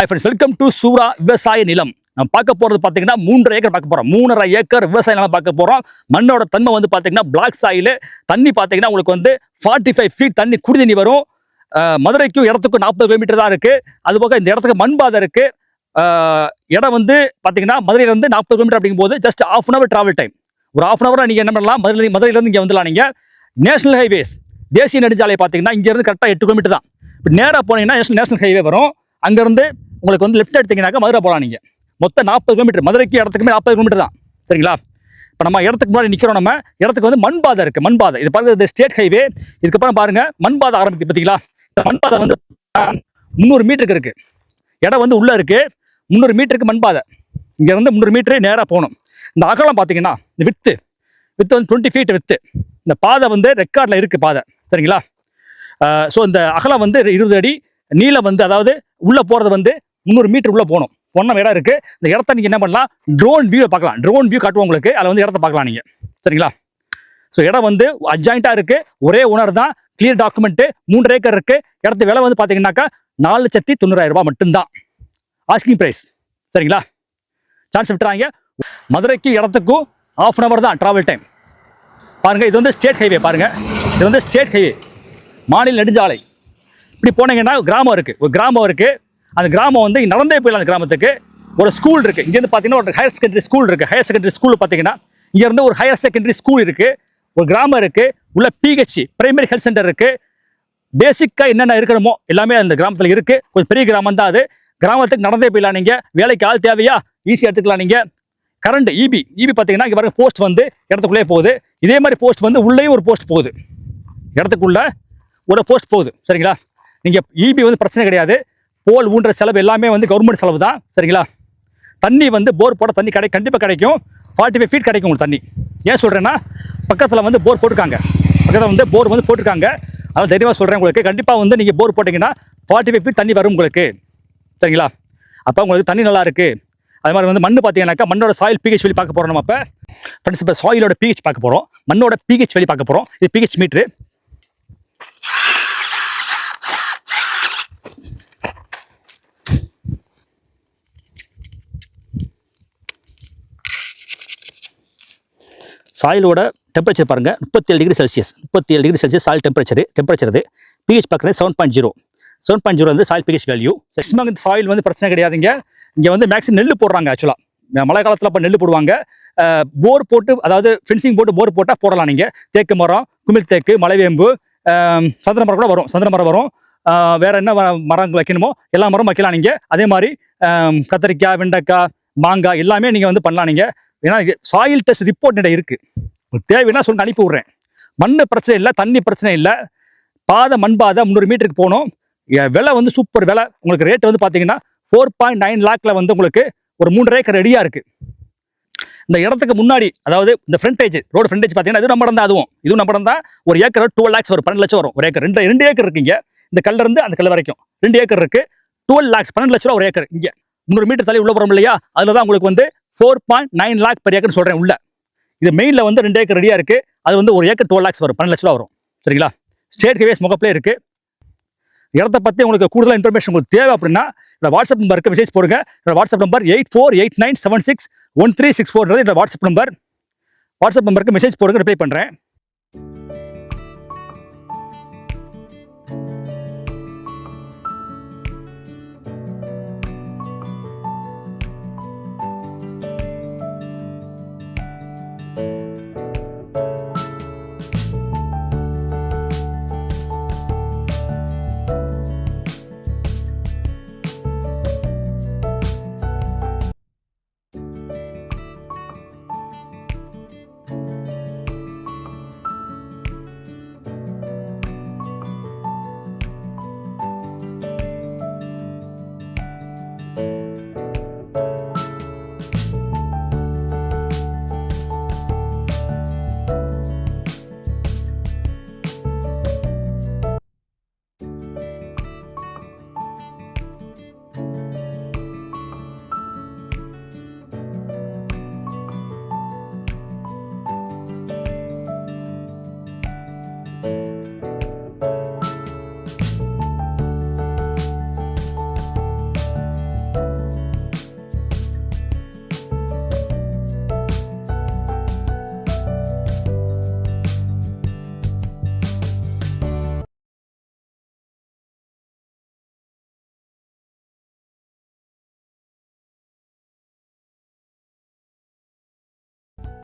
Hi friends, welcome to சூரா விவசாய நிலம். நம்ம பார்க்க போகிறது பார்த்தீங்கன்னா 3.5 ஏக்கர் பார்க்க போகிறோம். 3.5 ஏக்கர் விவசாய நிலம் பார்க்க போகிறோம். மண்ணோட தன்மை வந்து பார்த்தீங்கன்னா பிளாக் சாயில். தண்ணி பார்த்தீங்கன்னா உங்களுக்கு வந்து 45 ஃபீட் தண்ணி குடி தண்ணி வரும். மதுரைக்கும் இடத்துக்கும் 40 கிலோமீட்டர் தான் இருக்குது. அதுபோக இந்த இடத்துக்கு மண் பாதை இருக்குது. இடம் வந்து பார்த்தீங்கன்னா மதுரையிலேருந்து 40 கிலோமீட்டர் அப்படிங்கும்போது ஜஸ்ட் ½ hour ட்ராவல் டைம். ஒரு ½ hour நீங்கள் என்ன பண்ணலாம், மதுரையிலேருந்து இங்கே வந்துடலாம். நீங்கள் நேஷனல் ஹைவேஸ் தேசிய நெடுஞ்சாலை பார்த்தீங்கன்னா இங்கேருந்து கரெக்டாக 8 கிலோமீட்டர் தான். இப்போ நேராக போனீங்கன்னா நேஷனல் ஹைவே வரும். அங்கேருந்து உங்களுக்கு வந்து லெஃப்ட் எடுத்தீங்கன்னாக்கா மதுரை போகலாம். நீங்கள் மொத்தம் 40 கிலோமீட்டர், மதுரைக்கு இடத்துக்குமே 40 கிலோமீட்டர் தான். சரிங்களா? இப்போ நம்ம இடத்துக்கு முன்னாடி நிற்கிறோம். நம்ம இடத்துக்கு வந்து மண் பாதை இருக்குது. மண் பாதை இது பாருங்க, ஸ்டேட் ஹைவே. இதுக்கப்புறம் பாருங்க மண் பாதை ஆரம்பிக்குது பார்த்தீங்களா? இந்த மண் பாதை வந்து 300 மீட்டருக்கு இருக்குது. இடம் வந்து உள்ளே இருக்குது. 300 மீட்டருக்கு மண் பாதை. இங்கேருந்து 300 மீட்டரே நேராக போகணும். இந்த அகலம் பார்த்தீங்கன்னா இந்த வித்து வந்து 20 ஃபீட் வித்து. இந்த பாதை வந்து ரெக்கார்டில் இருக்குது பாதை. சரிங்களா? ஸோ இந்த அகலம் வந்து 20 அடி, நீளம் வந்து அதாவது உள்ளே போகிறது வந்து 300 மீட்டர் உள்ளே போகணும். பொண்ண இடம் இருக்குது. இந்த இடத்த நீங்கள் என்ன பண்ணலாம், ட்ரோன் வியூவை பார்க்கலாம். ட்ரோன் வியூ காட்டுவோம் உங்களுக்கு. அதில் வந்து இடத்த பார்க்கலாம் நீங்கள். சரிங்களா? ஸோ இடம் வந்து அட்ஜாயிண்ட்டாக இருக்குது. ஒரே ஓனர் தான். Clear document. 3 ஏக்கர் இருக்குது. இடத்து விலை வந்து பார்த்தீங்கன்னாக்கா 4,90,000 ரூபாய் மட்டும்தான் ஆஸ்கிங் ப்ரைஸ். சரிங்களா? சான்ஸ் விட்டுறாங்க. மதுரைக்கு இடத்துக்கும் ½ hour தான் ட்ராவல் டைம். பாருங்கள், இது வந்து ஸ்டேட் ஹைவே. பாருங்கள், இது வந்து ஸ்டேட் ஹைவே, மாநில நெடுஞ்சாலை. இப்படி போனீங்கன்னா கிராமம் இருக்குது. ஒரு கிராமம் இருக்குது. அந்த கிராமம் வந்து நடந்தே போயிடலாம். அந்த கிராமத்துக்கு ஒரு ஸ்கூல் இருக்குது. இங்கேருந்து பார்த்தீங்கன்னா ஒரு ஹையர் செகண்டரி ஸ்கூல் இருக்குது. ஹையர் செகண்டரி ஸ்கூல் பார்த்தீங்கன்னா இங்கேருந்து ஒரு ஹையர் செகண்டரி ஸ்கூல் இருக்குது. ஒரு கிராமம் இருக்குது. உள்ள பிஹெச்சி பிரைமரி ஹெல்த் சென்டர் இருக்குது. பேசிக்காக என்னென்ன இருக்கணுமோ எல்லாமே அந்த கிராமத்தில் இருக்குது. கொஞ்சம் பெரிய கிராமம் தான் அது. கிராமத்துக்கு நடந்தே போயிடலாம். நீங்கள் வேலைக்கு ஆள் தேவையா, ஈஸியாக எடுத்துக்கலாம். நீங்கள் கரண்ட் இபி பார்த்தீங்கன்னா இங்கே பாருங்க, போஸ்ட் வந்து இடத்துக்குள்ளே போகுது. இதே மாதிரி போஸ்ட் வந்து உள்ளேயும் ஒரு போஸ்ட் போகுது. இடத்துக்குள்ள ஒரு போஸ்ட் போகுது. சரிங்களா? நீங்கள் இபி வந்து பிரச்சனை கிடையாது. போல் ஊன்ற செலவு எல்லாமே வந்து கவர்மெண்ட் செலவு தான். சரிங்களா? தண்ணி வந்து போர் போட தண்ணி கண்டிப்பாக கிடைக்கும். 45 ஃபீட் கிடைக்கும் உங்களுக்கு தண்ணி. ஏன் சொல்கிறேன்னா, பக்கத்தில் வந்து போர் போட்டிருக்காங்க. பக்கத்தில் வந்து போர் வந்து போட்டிருக்காங்க. அதாவது தைரியமாக சொல்கிறேன் உங்களுக்கு, கண்டிப்பாக வந்து நீங்கள் போர் போட்டிங்கன்னா 45 ஃபீட் தண்ணி வரும் உங்களுக்கு. சரிங்களா? அப்போ உங்களுக்கு தண்ணி நல்லா இருக்குது. அது மாதிரி வந்து மண் பார்த்தீங்கன்னாக்கா மண்ணோட சாயில் பிஹெச் வெளி பார்க்க போகிறோம். நம்ம இப்போ ஃப்ரெண்ட்ஸ் இப்போ சாயிலோட பிஹெச் பார்க்க போகிறோம். மண்ணோட பிஹெச் வெளி பார்க்க போகிறோம். இது பிஹெச் மீட்ரு. சாயிலோட டெம்பரேச்சர் பாருங்கள், 37 degree Celsius. 37 degree Celsius soil temperature இது. பிஹெச் பார்க்குறது 7.0. 7.0 வந்து சாயில் பிஹெச் வேல்யூ. மேக்ஸிமம் இந்த சாயில் வந்து பிரச்சனை கிடையாதுங்க. இங்கே வந்து மேக்ஸிமம் நெல் போடுறாங்க. ஆக்சுவலாக மழை காலத்தில் இப்போ நெல் போடுவாங்க. போர் போட்டு, அதாவது ஃபென்சிங் போட்டு போர் போட்டால் போடலாம். நீங்கள் தேக்கு மரம், குமிழ் தேக்கு, மலைவேம்பு, சந்தன மரம் கூட வரும். சந்தன மரம் வரும். வேறு என்ன மரங்கள் வைக்கணுமோ எல்லா மரம் வைக்கலாம் நீங்கள். அதே மாதிரி கத்திரிக்காய், வெண்டைக்காய், மாங்காய் எல்லாமே நீங்கள் வந்து பண்ணலாம். நீங்கள் ஏன்னா சாயில் டெஸ்ட் ரிப்போர்ட் நிறைய இருக்குது. உங்களுக்கு தேவைன்னா சொல்லி அனுப்பி விட்றேன். மண் பிரச்சனை இல்லை, தண்ணி பிரச்சனை இல்லை. பாதை மண் பாதை 300 மீட்டருக்கு போகணும். விலை வந்து சூப்பர் விலை. உங்களுக்கு ரேட் வந்து பார்த்தீங்கன்னா 4.9 lakhல வந்து உங்களுக்கு ஒரு 3.5 ஏக்கர் ரெடியாக இருக்குது. இந்த இடத்துக்கு முன்னாடி, அதாவது இந்த ஃப்ரண்டேஜ், ரோடு ஃப்ரண்டேஜ் பார்த்தீங்கன்னா இது நம்ம தான். இதுவும் நம்ம தான். ஒரு ஏக்கர் 12 lakhs வரும். 12 லட்சம் வரும் ஒரு ஏக்கர். 2 ஏக்கர் இருக்குங்க. இந்த கல்லிருந்து அந்த கல் வரைக்கும் 2 ஏக்கர் இருக்குது. 12 lakhs 12 லட்ச ரூபா ஒரு ஏக்கர். இங்கே 300 மீட்டர் தள்ளி உள்ள போகிறோம் இல்லையா, அதில் தான் உங்களுக்கு வந்து 4.9 lakh per ஏக்கர் சொல்கிறேன். உள்ள இது மெயினில் வந்து 2 ஏக்கர் ரெடியாக இருக்குது. அது வந்து ஒரு ஏக்கர் 12 lakhs வரும். 12 லட்ச ரூபா வரும். சரிங்களா? ஸ்டேட் ஹைவேஸ் முகப்பிலே இருக்குது. இடத்த பற்றி உங்களுக்கு கூடுதல் இன்ஃபர்மேஷன் உங்களுக்கு தேவை அப்படின்னா என்னோட வாட்ஸ்அப் நம்பருக்கு மெசேஜ் போடுங்க. என்னோட வாட்ஸ்அப் நம்பர் 8489761364. என்னோட வாட்ஸ்அப் நம்பருக்கு மெசேஜ் போடுங்க, ரிப்ளை பண்ணுறேன்.